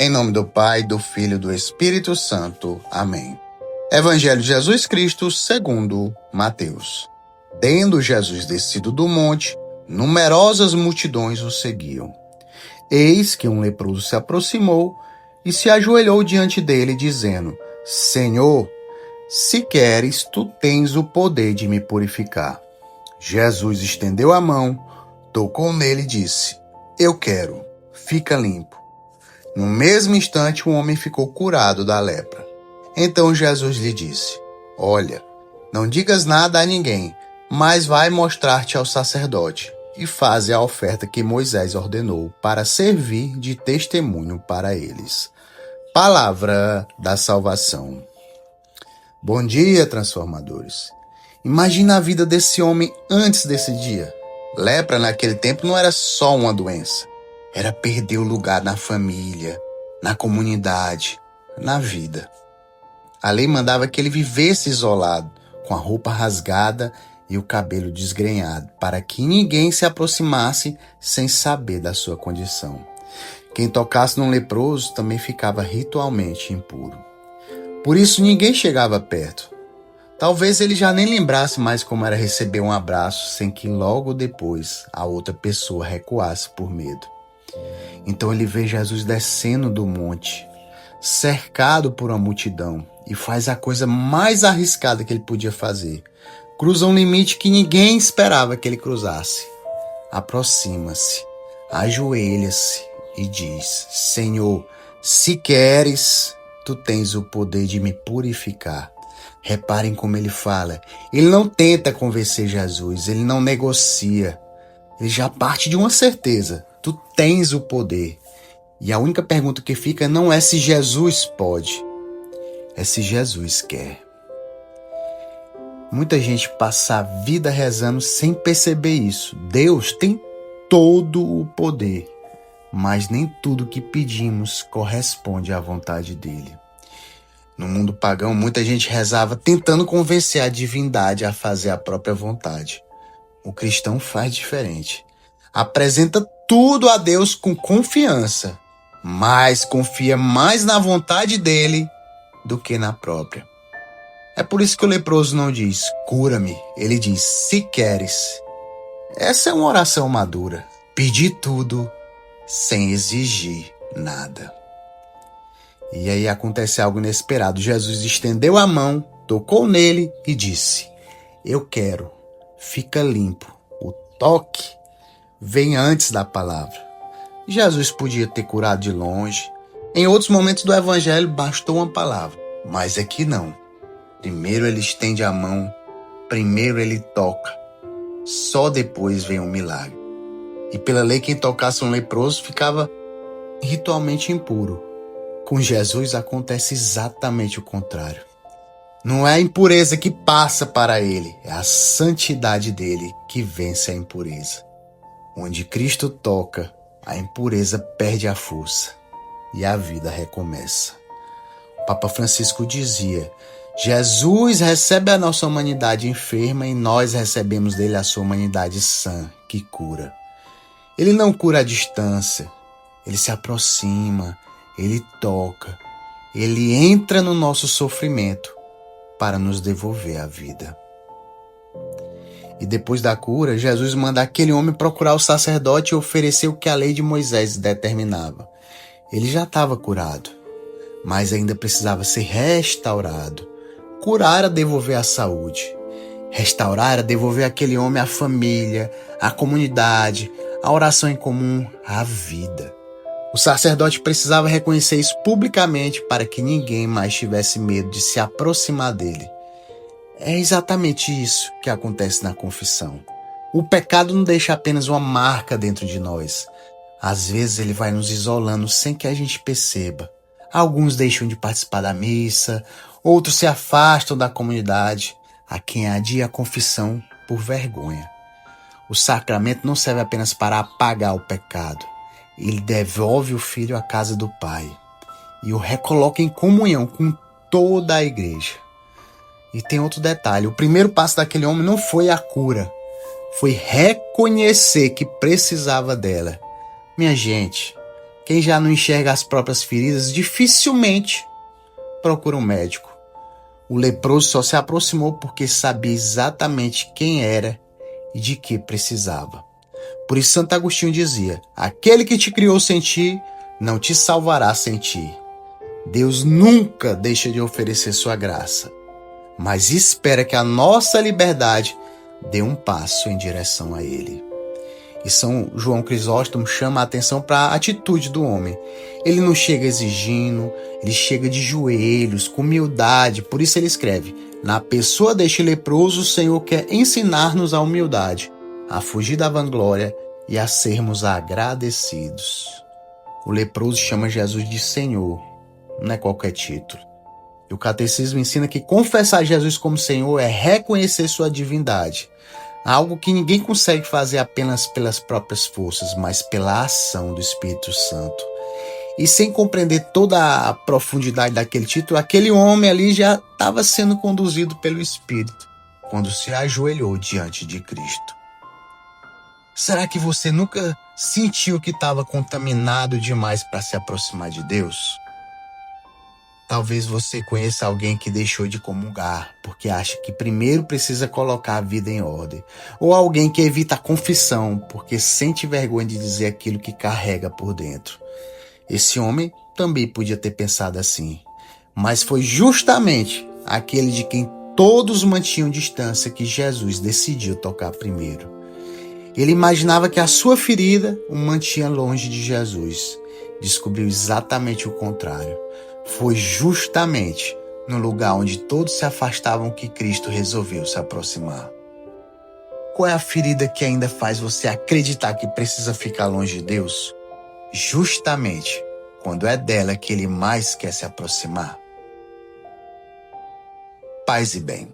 Em nome do Pai, do Filho e do Espírito Santo. Amém. Evangelho de Jesus Cristo segundo Mateus. Tendo Jesus descido do monte, numerosas multidões o seguiam. Eis que um leproso se aproximou e se ajoelhou diante dele, dizendo: Senhor, se queres, tu tens o poder de me purificar. Jesus estendeu a mão, tocou nele e disse: Eu quero, fica limpo. No mesmo instante, o homem ficou curado da lepra. Então Jesus lhe disse: Olha, não digas nada a ninguém, mas vai mostrar-te ao sacerdote e faze a oferta que Moisés ordenou para servir de testemunho para eles. Palavra da salvação. Bom dia, transformadores. Imagina a vida desse homem antes desse dia. Lepra naquele tempo não era só uma doença. Era perder o lugar na família, na comunidade, na vida. A lei mandava que ele vivesse isolado, com a roupa rasgada e o cabelo desgrenhado, para que ninguém se aproximasse sem saber da sua condição. Quem tocasse num leproso também ficava ritualmente impuro. Por isso ninguém chegava perto. Talvez ele já nem lembrasse mais como era receber um abraço sem que logo depois a outra pessoa recuasse por medo. Então ele vê Jesus descendo do monte, cercado por uma multidão, e faz a coisa mais arriscada que ele podia fazer. Cruza um limite que ninguém esperava que ele cruzasse. Aproxima-se, ajoelha-se e diz: Senhor, se queres, tu tens o poder de me purificar. Reparem como ele fala. Ele não tenta convencer Jesus, ele não negocia. Ele já parte de uma certeza: tu tens o poder. E a única pergunta que fica não é se Jesus pode, é se Jesus quer. Muita gente passa a vida rezando sem perceber isso. Deus tem todo o poder, mas nem tudo que pedimos corresponde à vontade dele. No mundo pagão, muita gente rezava tentando convencer a divindade a fazer a própria vontade. O cristão faz diferente. Apresenta tudo a Deus com confiança, mas confia mais na vontade dele do que na própria. É por isso que o leproso não diz: cura-me. Ele diz: se queres. Essa é uma oração madura. Pedir tudo sem exigir nada. E aí acontece algo inesperado. Jesus estendeu a mão, tocou nele e disse: eu quero, fica limpo. O toque vem antes da palavra. Jesus podia ter curado de longe. Em outros momentos do evangelho bastou uma palavra, mas aqui não. Primeiro ele estende a mão, primeiro ele toca, só depois vem o milagre. E pela lei, quem tocasse um leproso ficava ritualmente impuro. Com Jesus acontece exatamente o contrário. Não é a impureza que passa para ele, é a santidade dele que vence a impureza. Onde Cristo toca, a impureza perde a força e a vida recomeça. O Papa Francisco dizia: Jesus recebe a nossa humanidade enferma e nós recebemos dele a sua humanidade sã, que cura. Ele não cura à distância, ele se aproxima, ele toca, ele entra no nosso sofrimento para nos devolver a vida. E depois da cura, Jesus manda aquele homem procurar o sacerdote e oferecer o que a lei de Moisés determinava. Ele já estava curado, mas ainda precisava ser restaurado. Curar era devolver a saúde. Restaurar era devolver àquele homem a família, a comunidade, a oração em comum, a vida. O sacerdote precisava reconhecer isso publicamente para que ninguém mais tivesse medo de se aproximar dele. É exatamente isso que acontece na confissão. O pecado não deixa apenas uma marca dentro de nós. Às vezes ele vai nos isolando sem que a gente perceba. Alguns deixam de participar da missa, outros se afastam da comunidade. Há quem adia a confissão por vergonha. O sacramento não serve apenas para apagar o pecado. Ele devolve o filho à casa do Pai e o recoloca em comunhão com toda a igreja. E tem outro detalhe: o primeiro passo daquele homem não foi a cura, foi reconhecer que precisava dela. Minha gente, Quem já não enxerga as próprias feridas dificilmente procura um médico. O leproso só se aproximou porque sabia exatamente quem era e de que precisava. Por isso Santo Agostinho dizia: aquele que te criou sem ti, não te salvará sem ti. Deus nunca deixa de oferecer sua graça, mas espera que a nossa liberdade dê um passo em direção a Ele. E São João Crisóstomo chama a atenção para a atitude do homem. Ele não chega exigindo, ele chega de joelhos, com humildade. Por isso ele escreve: na pessoa deste leproso, o Senhor quer ensinar-nos a humildade, a fugir da vanglória e a sermos agradecidos. O leproso chama Jesus de Senhor, não é qualquer título. E o catecismo ensina que confessar Jesus como Senhor é reconhecer sua divindade. Algo que ninguém consegue fazer apenas pelas próprias forças, mas pela ação do Espírito Santo. E sem compreender toda a profundidade daquele título, aquele homem ali já estava sendo conduzido pelo Espírito quando se ajoelhou diante de Cristo. Será que você nunca sentiu que estava contaminado demais para se aproximar de Deus? Talvez você conheça alguém que deixou de comungar porque acha que primeiro precisa colocar a vida em ordem. Ou alguém que evita a confissão porque sente vergonha de dizer aquilo que carrega por dentro. Esse homem também podia ter pensado assim. Mas foi justamente aquele de quem todos mantinham distância que Jesus decidiu tocar primeiro. Ele imaginava que a sua ferida o mantinha longe de Jesus. Descobriu exatamente o contrário. Foi justamente no lugar onde todos se afastavam que Cristo resolveu se aproximar. Qual é a ferida que ainda faz você acreditar que precisa ficar longe de Deus? Justamente quando é dela que Ele mais quer se aproximar. Paz e bem.